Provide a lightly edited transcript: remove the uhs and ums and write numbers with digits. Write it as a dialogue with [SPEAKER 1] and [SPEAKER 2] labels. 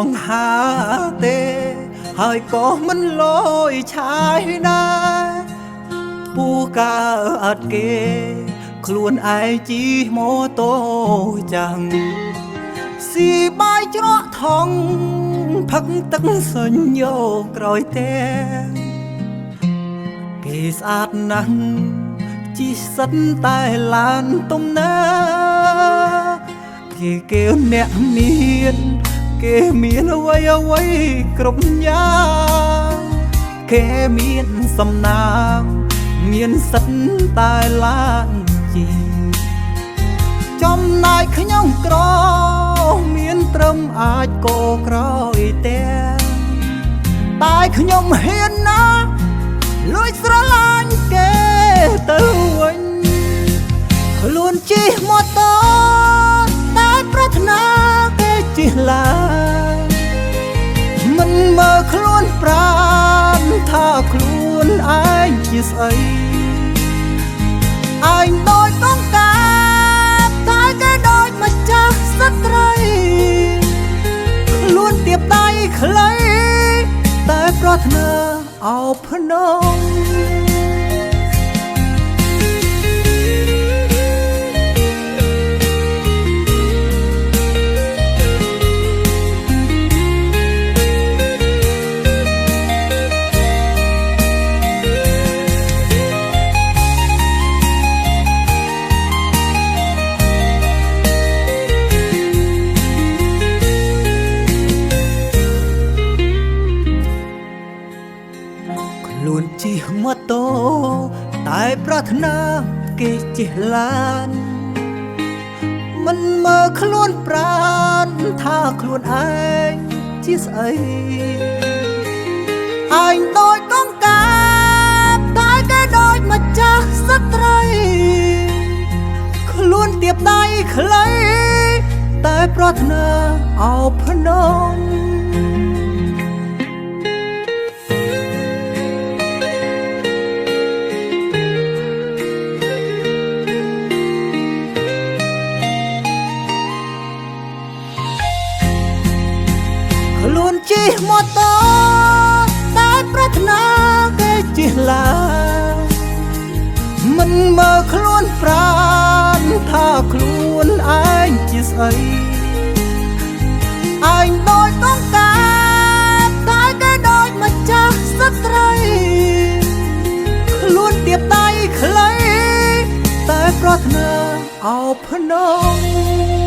[SPEAKER 1] ង់หาเตហើយក៏មិនលយឆាយណាពូកើតគេខ្លួនឯងជីម៉ូតូចាំងស៊ីបាយច្រកថងផឹកទឹកសញ្ញោក្រោយតែគេស្អាតណាស់ជីសិតតែឡានទំនាគេអ្នកគេមានអ្វីគ្រប់យ៉ាងគេមានសំណាងមានសិតតែឡានជីចំណែកខ្ញុំក្រមានត្រឹមអាចកោក្រោយតែខ្ញុំហ៊ានណាលួចស្រឡាញ់គេទៅវិញខ្លួនជិះម៉ូតូតែប្រាថ្នាគេជិះឡានមិនមើលខ្លួនប្រានថាខ្លួនឯងជាស្អីឯងដូចកងកាបតែគេដូចម្ចាស់ស្ត្រីខ្លួនទៀបដៃខ្លីតែប្រាថ្នាអោបភ្នំខ្លួនជិះម៉ូតូតែប្រាថ្នាគេជិះឡានមិនមើលខ្លួនប្រានថាខ្លួនឯងជាស្អីឯងដូចកងកាបតែគេដូចម្ចាស់ស្ត្រីខ្លួនទៀបដៃខ្លីតែប្រាថ្នាអោបភ្នំខ្លួនជិះម៉ូតូតែប្រាថ្នាគេជិះឡានមិនមើលខ្លួនប្រានថាខ្លួនឯងជាស្អីឯងដូចកងកាបតែគេដូចម្ចាស់ស្ត្រីខ្លួនទៀបដៃខ្លីតែប្រាថ្នាអោបភ្នំ